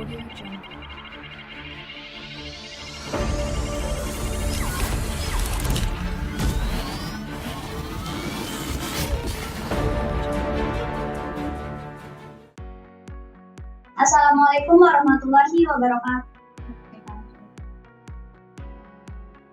Assalamualaikum warahmatullahi wabarakatuh.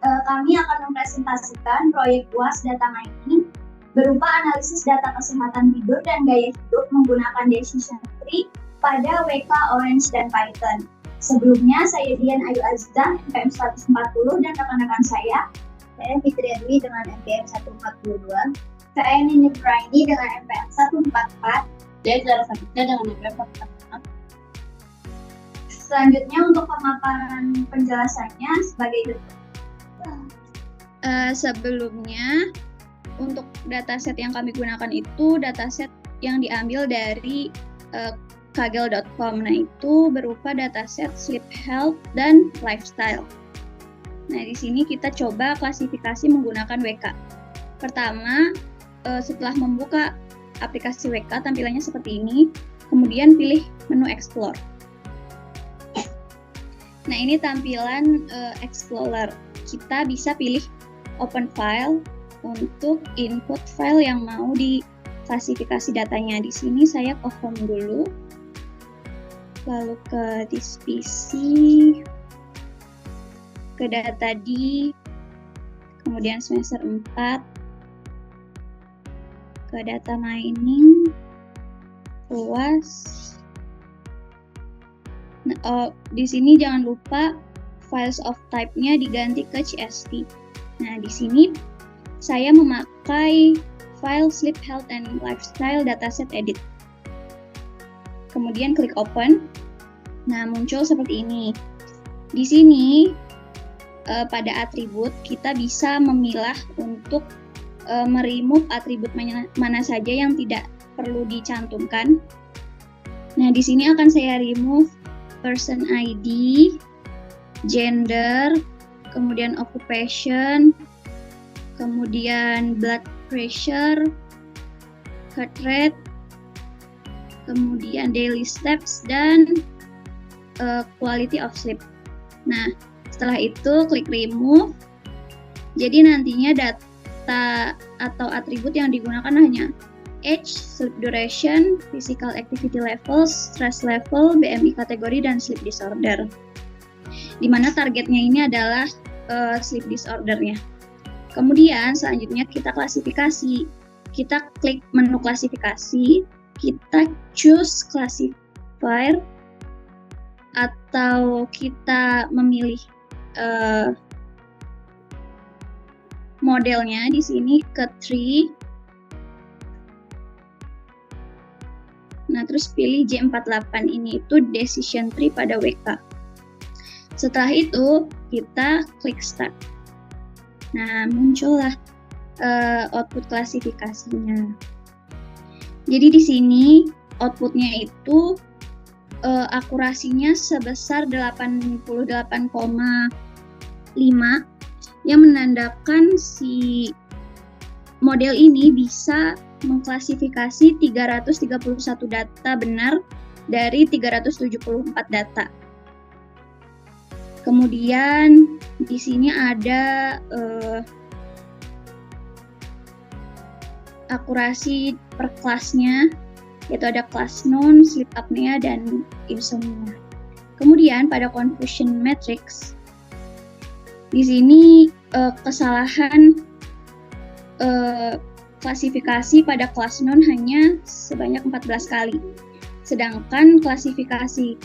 Kami akan mempresentasikan proyek UAS Data Mining berupa analisis data kesehatan tidur dan gaya hidup menggunakan decision tree pada WK, Orange, dan Python. Sebelumnya, saya Dian Ayu Azizah, NPM 140, dan rekan-rekan saya Fitri Dwi dengan NPM 142, Nini Nuraini dengan NPM 144, Zara Sabita dengan NPM 146. Selanjutnya untuk pemaparan penjelasannya sebagai berikut. Sebelumnya, untuk dataset yang kami gunakan itu dataset yang diambil dari kaggle.com. Nah, itu berupa dataset sleep health dan lifestyle. Nah, di sini kita coba klasifikasi menggunakan WK. Pertama, setelah membuka aplikasi WK, tampilannya seperti ini. Kemudian pilih menu Explore. Nah, ini tampilan Explorer. Kita bisa pilih Open File untuk input file yang mau diklasifikasi datanya. Di sini saya ke home dulu, lalu ke this PC, ke data D, kemudian semester 4, ke data mining, UAS. Nah, di sini jangan lupa files of type-nya diganti ke CSV. Nah, di sini saya memakai file Sleep Health and Lifestyle Dataset Edit. Kemudian klik Open. Nah, muncul seperti ini. Di sini pada atribut kita bisa memilah untuk meremove atribut mana saja yang tidak perlu dicantumkan. Nah, di sini akan saya remove person ID, gender, kemudian occupation, kemudian blood pressure, heart rate, kemudian daily steps, dan quality of sleep. Nah, setelah itu klik remove. Jadi nantinya data atau atribut yang digunakan hanya age, sleep duration, physical activity levels, stress level, BMI kategori, dan sleep disorder. Di mana targetnya ini adalah sleep disordernya. Kemudian selanjutnya kita klasifikasi. Kita klik menu klasifikasi, kita choose classifier, atau kita memilih modelnya di sini ke tree. Nah, terus pilih J48, ini itu decision tree pada WK. Setelah itu kita klik start. Nah, muncullah output klasifikasinya. Jadi di sini outputnya itu akurasinya sebesar 88,5 yang menandakan si model ini bisa mengklasifikasi 331 data benar dari 374 data. Kemudian di sini ada akurasi per kelasnya, yaitu ada kelas non, sleep apnea, dan insomnia. Kemudian pada confusion matrix, di sini kesalahan klasifikasi pada kelas non hanya sebanyak 14 kali. Sedangkan klasifikasi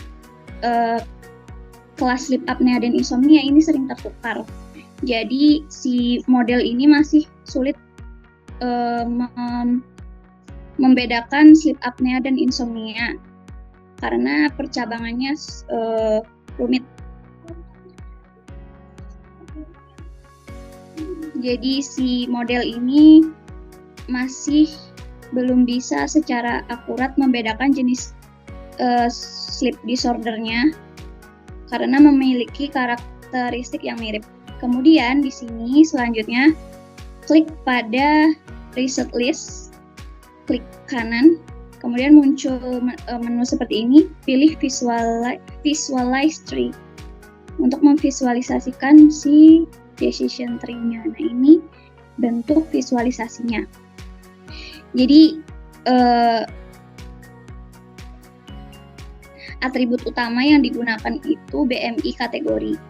kelas sleep apnea dan insomnia ini sering tertukar. Jadi si model ini masih sulit membedakan sleep apnea dan insomnia karena percabangannya rumit. Jadi si model ini masih belum bisa secara akurat membedakan jenis sleep disordernya karena memiliki karakteristik yang mirip. Kemudian di sini selanjutnya klik pada reset list, klik kanan, Kemudian muncul menu seperti ini, pilih visualize tree untuk memvisualisasikan si decision tree-nya. Nah, ini bentuk visualisasinya. Jadi atribut utama yang digunakan itu BMI kategori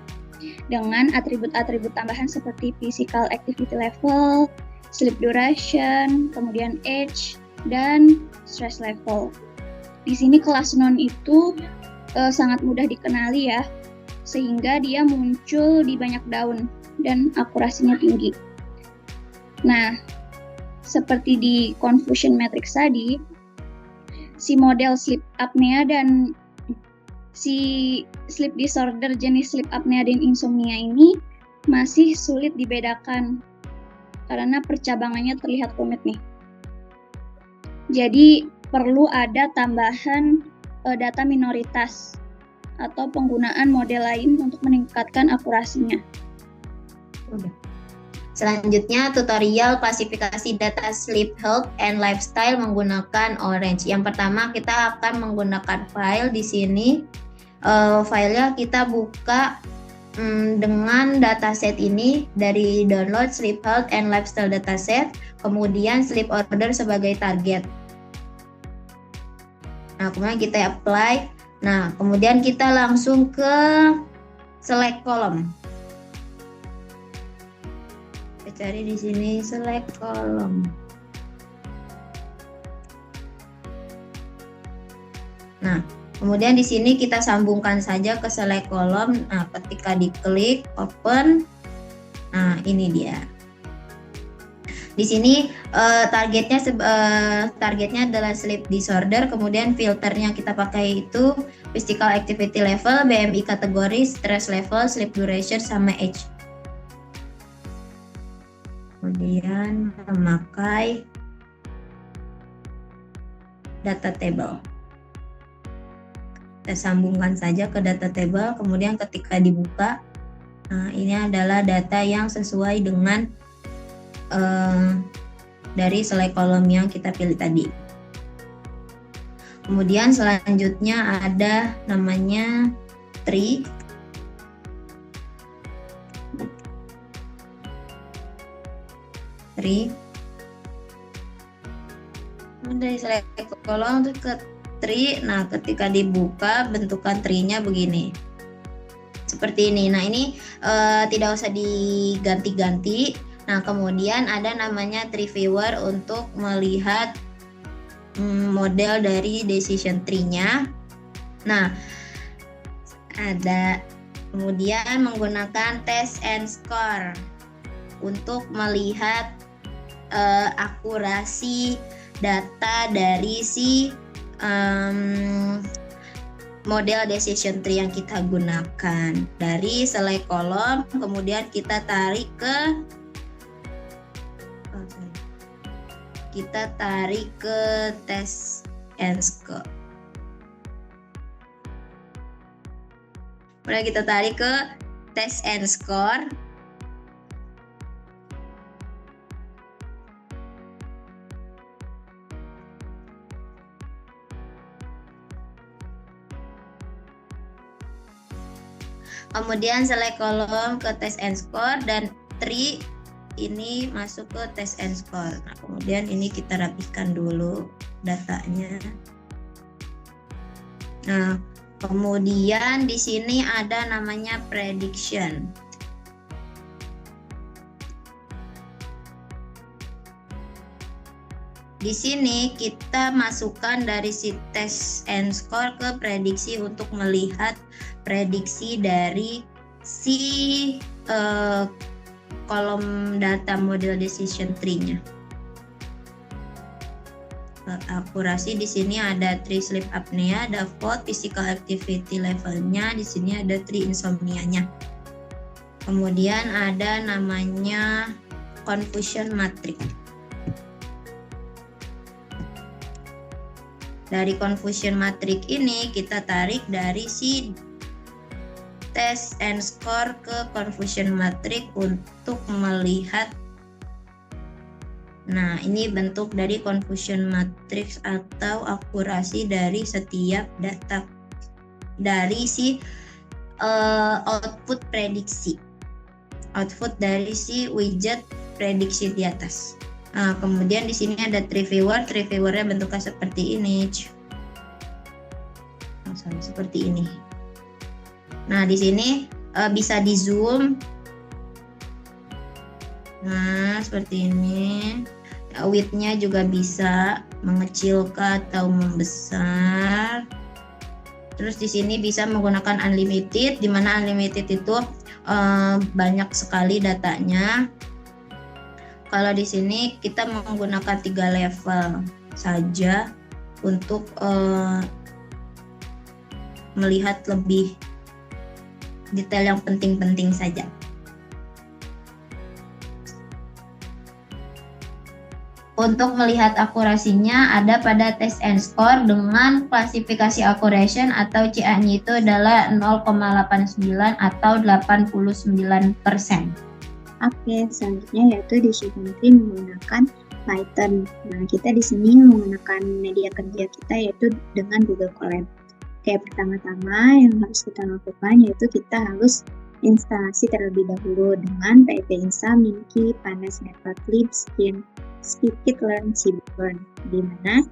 dengan atribut-atribut tambahan seperti physical activity level, sleep duration, kemudian age, dan stress level. Di sini kelas non itu sangat mudah dikenali ya, sehingga dia muncul di banyak daun dan akurasinya tinggi. Nah, seperti di confusion matrix tadi, si model sleep apnea dan si sleep disorder jenis sleep apnea dan insomnia ini masih sulit dibedakan karena percabangannya terlihat rumit nih. Jadi perlu ada tambahan data minoritas atau penggunaan model lain untuk meningkatkan akurasinya. Selanjutnya tutorial klasifikasi data sleep health and lifestyle menggunakan Orange. Yang pertama kita akan menggunakan file di sini. Filenya kita buka dengan dataset ini dari download sleep health and lifestyle dataset, kemudian sleep order sebagai target. Nah, kemudian kita apply. Nah, kemudian kita langsung ke select column. Kita cari di sini select column. Nah, kemudian di sini kita sambungkan saja ke select column. Nah, ketika diklik open, nah ini dia. Di sini targetnya adalah sleep disorder. Kemudian filternya kita pakai itu physical activity level, BMI kategori, stress level, sleep duration, sama age. Kemudian memakai data table. Kita sambungkan saja ke data table, kemudian ketika dibuka, nah ini adalah data yang sesuai dengan dari select column yang kita pilih tadi. Kemudian selanjutnya ada namanya tree. Dari select column ke tree. Nah, ketika dibuka bentukan tree-nya begini. Seperti ini. Nah, ini tidak usah diganti-ganti. Nah, kemudian ada namanya tree viewer untuk melihat model dari decision tree-nya. Nah, ada kemudian menggunakan test and score untuk melihat akurasi data dari si model decision tree yang kita gunakan. Dari select column, kemudian kita tarik ke test and score. Kemudian kita tarik ke test and score. Kemudian select column ke test and score dan tree ini masuk ke test and score. Nah, kemudian ini kita rapihkan dulu datanya. Nah, kemudian di sini ada namanya prediction. Di sini kita masukkan dari si test and score ke prediksi untuk melihat prediksi dari si kolom data model decision tree-nya. Akurasi di sini ada tree sleep apnea, ada VOT, physical activity levelnya, di sini ada tree insomnia-nya. Kemudian ada namanya confusion matrix. Dari confusion matrix ini kita tarik dari si test and score ke confusion matrix untuk melihat Nah, ini bentuk dari confusion matrix atau akurasi dari setiap data dari si output prediksi. Output dari si widget prediksi di atas. Nah, kemudian di sini ada tree viewer. Tree viewernya bentuknya seperti ini. Seperti ini. Nah, di sini bisa di zoom. Nah, seperti ini. Width-nya juga bisa mengecil atau membesar. Terus di sini bisa menggunakan unlimited, di mana unlimited itu banyak sekali datanya. Kalau di sini kita menggunakan 3 level saja untuk melihat lebih detail yang penting-penting saja. Untuk melihat akurasinya ada pada test and score dengan klasifikasi accuracy atau CA-nya itu adalah 0,89 atau 89%. Oke, selanjutnya yaitu decision tree menggunakan Python. Nah, kita di sini menggunakan media kerja kita yaitu dengan Google Colab. Oke, pertama-tama yang harus kita lakukan yaitu kita harus instalasi terlebih dahulu dengan pip install Minky, Pandas, Matplotlib, Scikit-learn, Seaborn, di mana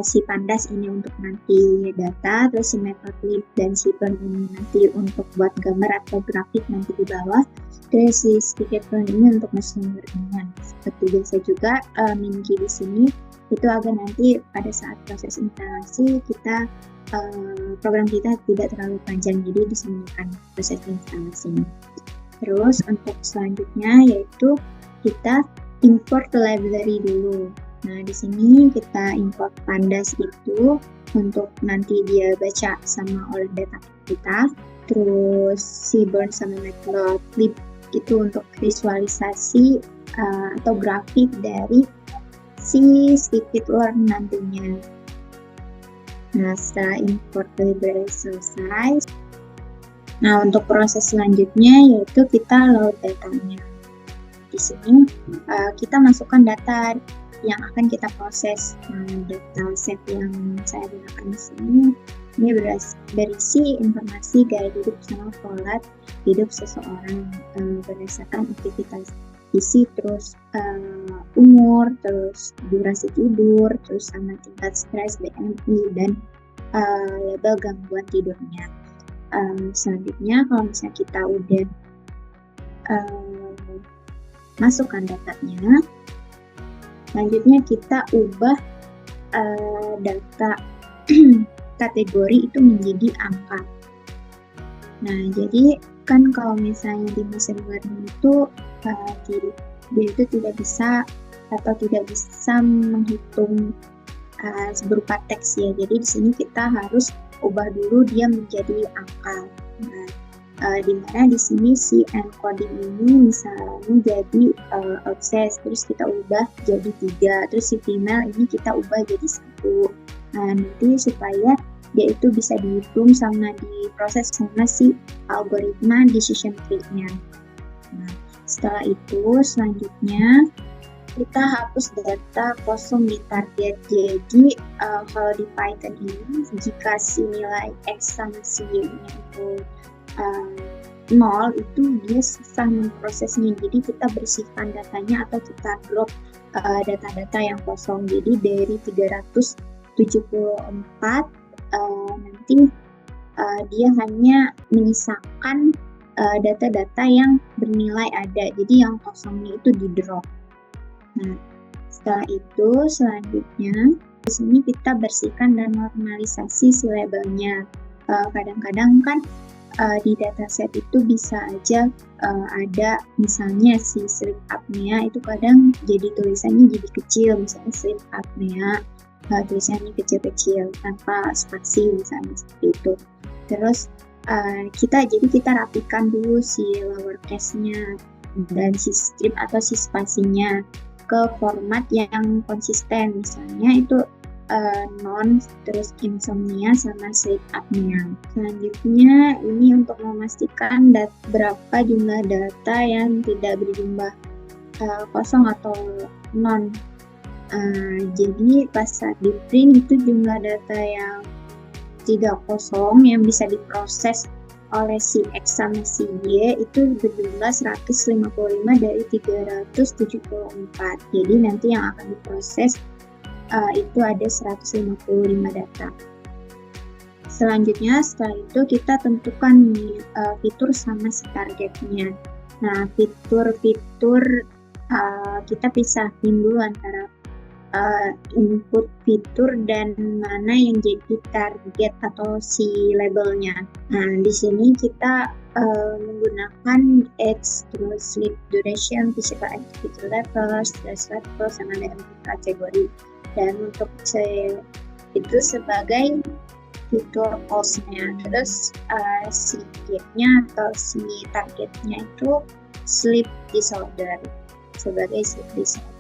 si Pandas ini untuk nanti data, terus si Matplotlib dan Seaborn ini nanti untuk buat gambar atau grafik nanti di bawah, terus si Scikit-learn ini untuk machine learning. Seperti biasa juga Minky di sini itu agar nanti pada saat proses instalasi kita program kita tidak terlalu panjang, jadi disembunyikan proses instalasinya. Terus untuk selanjutnya yaitu kita import library dulu. Nah, di sini kita import Pandas itu untuk nanti dia baca sama oleh data kita. Terus Seaborn sama Matplotlib itu untuk visualisasi atau grafik dari si Scikit-learn nantinya. Nah, setelah import library selesai, nah untuk proses selanjutnya yaitu kita load datanya. Di sini kita masukkan data yang akan kita proses. Nah, data set yang saya gunakan di sini ini berisi informasi gaya hidup sama pola hidup seseorang berdasarkan aktivitas fisik, terus umur, terus durasi tidur, terus sama tingkat stres, BMI, dan label gangguan tidurnya. Selanjutnya kalau misalnya kita udah masukkan datanya, selanjutnya kita ubah data kategori itu menjadi angka. Nah, jadi kan kalau misalnya di machine learning itu dia itu tidak bisa atau tidak bisa menghitung berupa teks ya. Jadi di sini kita harus ubah dulu dia menjadi angka. Nah, di mana di sini si encoding ini misalnya jadi outset, terus kita ubah jadi 3, terus si female ini kita ubah jadi 1. Nah, nanti supaya dia itu bisa dihitung sama diproses sama si algoritma decision tree-nya. Nah, setelah itu selanjutnya kita hapus data kosong di target. Jadi kalau di Python ini jika si nilai X sama si Y-nya itu 0 itu dia susah memprosesnya, jadi kita bersihkan datanya atau kita drop data-data yang kosong. Jadi dari 374 nanti dia hanya menyisakan data-data yang bernilai ada, jadi yang kosongnya itu di drop. Nah, setelah itu selanjutnya di sini kita bersihkan dan normalisasi si labelnya. Kadang-kadang kan di dataset itu bisa aja ada misalnya si sleep apnea itu kadang jadi tulisannya jadi kecil, misalnya sleep apnea tulisannya kecil-kecil tanpa spasi misalnya seperti itu. Terus kita rapikan dulu si lowercase-nya dan si strip atau si spasinya ke format yang konsisten, misalnya itu non, terus insomnia sama sleep apnea. Selanjutnya ini untuk memastikan berapa jumlah data yang tidak berjumlah kosong atau non. Jadi pas saat di print itu jumlah data yang tidak kosong yang bisa diproses oleh si X sama si Y itu berjumlah 155 dari 374. Jadi nanti yang akan diproses itu ada 155 data. Selanjutnya setelah itu kita tentukan fitur sama si targetnya. Nah, fitur-fitur kita pisahin dulu antara input fitur dan mana yang jadi target atau si labelnya. Nah, di sini kita menggunakan age, terus sleep duration, physical activity level, stress level, sama dengan kategori. Dan untuk itu sebagai fitur pulse-nya. Terus si gate-nya atau si targetnya itu sleep disorder sebagai sleep disorder.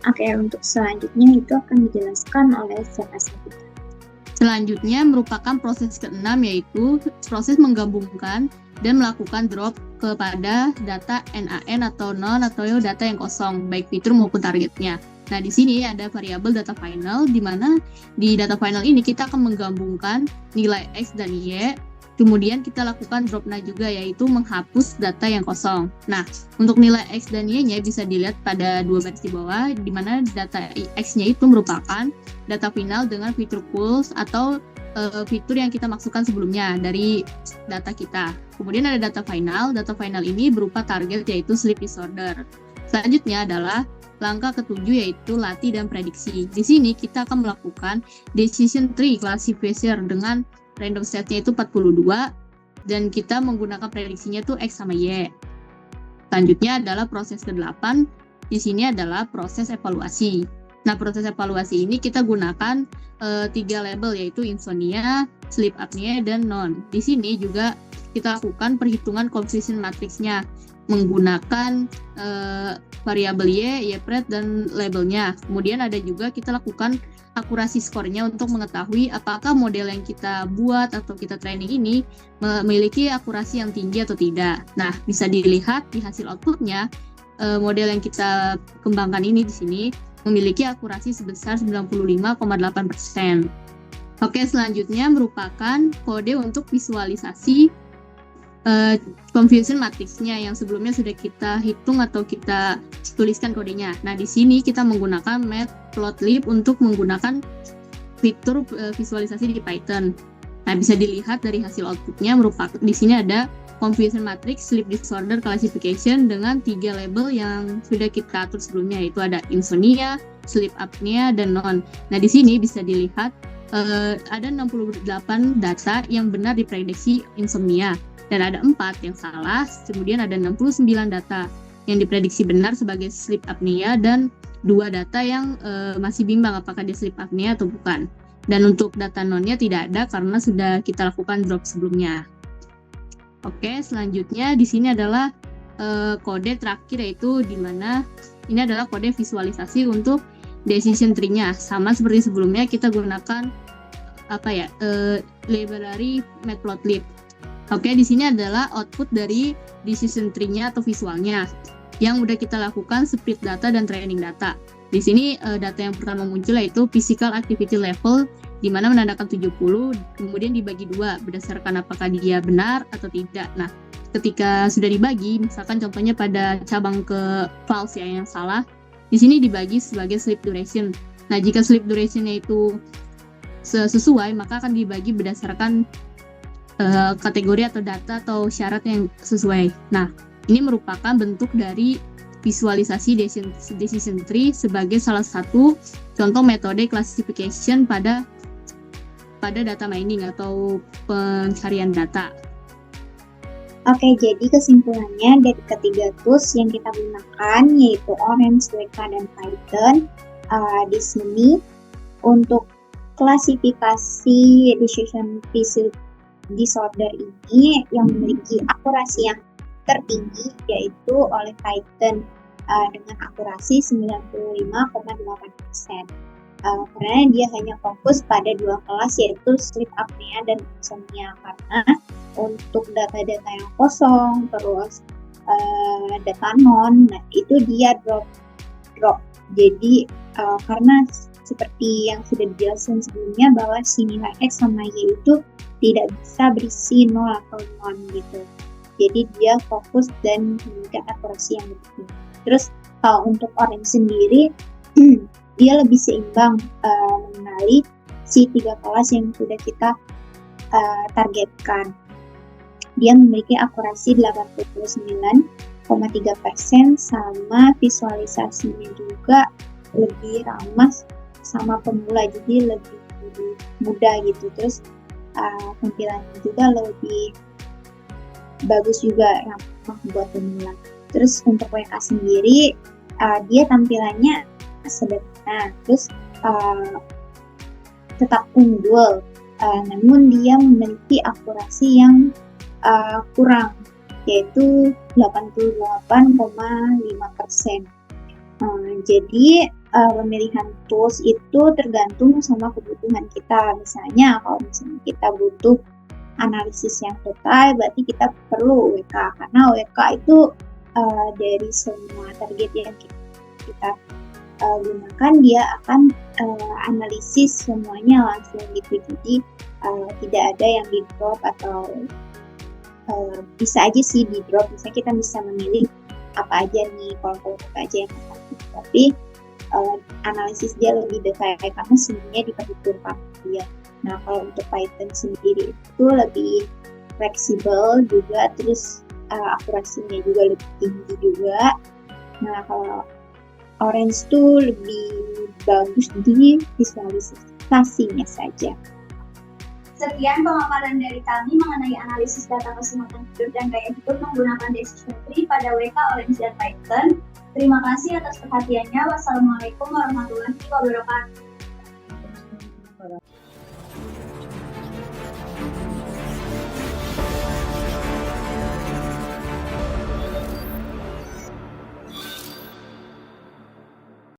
Oke, untuk selanjutnya itu akan dijelaskan oleh CSS kita. Selanjutnya merupakan proses ke-6 yaitu proses menggabungkan dan melakukan drop kepada data NaN atau non atau data yang kosong, baik fitur maupun targetnya. Nah, di sini ada variabel data final, di mana di data final ini kita akan menggabungkan nilai X dan Y, kemudian kita lakukan drop-nya juga, yaitu menghapus data yang kosong. Nah, untuk nilai X dan Y-nya bisa dilihat pada 2 baris di bawah, di mana data X-nya itu merupakan data final dengan fitur pulse atau fitur yang kita masukkan sebelumnya dari data kita. Kemudian ada data final ini berupa target yaitu sleep disorder. Selanjutnya adalah langkah ketujuh yaitu latih dan prediksi. Di sini kita akan melakukan decision tree classifier dengan random set-nya itu 42 dan kita menggunakan prediksinya itu X sama Y. Selanjutnya adalah proses ke-8. Di sini adalah proses evaluasi. Nah, proses evaluasi ini kita gunakan 3 label yaitu insomnia, sleep apnea, dan non. Di sini juga kita lakukan perhitungan coefficient matrix-nya menggunakan variabel Y, Y-pred, dan labelnya. Kemudian ada juga kita lakukan akurasi skornya untuk mengetahui apakah model yang kita buat atau kita training ini memiliki akurasi yang tinggi atau tidak. Nah, bisa dilihat di hasil outputnya, model yang kita kembangkan ini di sini memiliki akurasi sebesar 95,8%. Oke, selanjutnya merupakan kode untuk visualisasi confusion matrix-nya yang sebelumnya sudah kita hitung atau kita tuliskan kodenya. Nah, di sini kita menggunakan matplotlib untuk menggunakan fitur visualisasi di Python. Nah, bisa dilihat dari hasil outputnya merupakan di sini ada confusion matrix, sleep disorder classification dengan 3 label yang sudah kita atur sebelumnya, yaitu ada insomnia, sleep apnea, dan non. Nah, di sini bisa dilihat ada 68 data yang benar diprediksi insomnia. Dan ada 4 yang salah, kemudian ada 69 data yang diprediksi benar sebagai sleep apnea dan 2 data yang masih bimbang apakah dia sleep apnea atau bukan. Dan untuk data non-nya tidak ada karena sudah kita lakukan drop sebelumnya. Oke, selanjutnya di sini adalah kode terakhir yaitu di mana ini adalah kode visualisasi untuk decision tree-nya. Sama seperti sebelumnya kita gunakan library matplotlib. Oke, di sini adalah output dari decision tree-nya atau visualnya yang udah kita lakukan split data dan training data. Di sini data yang pertama muncul yaitu physical activity level di mana menandakan 70, kemudian dibagi 2 berdasarkan apakah dia benar atau tidak. Nah, ketika sudah dibagi, misalkan contohnya pada cabang ke false yang salah, di sini dibagi sebagai sleep duration. Nah, jika sleep duration-nya itu sesuai, maka akan dibagi berdasarkan kategori atau data atau syarat yang sesuai. Nah, ini merupakan bentuk dari visualisasi decision tree sebagai salah satu contoh metode classification pada data mining atau pencarian data. Oke, jadi kesimpulannya dari ketiga tools yang kita gunakan yaitu Orange, WK, dan Python di sini untuk klasifikasi decision tree disorder ini yang memiliki akurasi yang tertinggi yaitu oleh Python dengan akurasi 95,8%. Karena dia hanya fokus pada 2 kelas yaitu sleep apnea dan insomnia, karena untuk data-data yang kosong terus data non, nah itu dia drop Jadi karena seperti yang sudah dijelaskan sebelumnya bahwa si nilai X sama Y itu tidak bisa berisi 0 atau non gitu. Jadi dia fokus dan menjaga akurasi yang lebih tinggi. Terus untuk orange sendiri dia lebih seimbang mengenali si 3 kelas yang sudah kita targetkan. Dia memiliki akurasi 89,3% sama visualisasinya juga lebih ramah sama pemula, jadi lebih mudah gitu. Terus tampilannya juga lebih bagus juga, ramah buat pemula. Terus untuk WK sendiri dia tampilannya sederhana, terus tetap unggul, namun dia memiliki akurasi yang kurang, yaitu 88,5%. Jadi pemilihan tools itu tergantung sama kebutuhan kita. Misalnya kalau misalnya kita butuh analisis yang total, berarti kita perlu WK, karena WK itu dari semua target yang kita gunakan, dia akan analisis semuanya langsung gitu. Jadi tidak ada yang di drop atau bisa aja sih di drop. Misalnya kita bisa memilih apa aja nih, kalau apa aja yang kita pilih. Tapi analisis dia lebih detail karena semuanya diperhitungkan dia. Nah, kalau untuk Python sendiri itu lebih fleksibel juga, terus akurasinya juga lebih tinggi juga. Nah, kalau Orange tuh lebih bagus di visualisasinya saja. Sekian pemaparan dari kami mengenai analisis data kesehatan hidup dan gaya hidup menggunakan decision tree pada WK, Orange, dan Python. Terima kasih atas perhatiannya. Wassalamualaikum warahmatullahi wabarakatuh.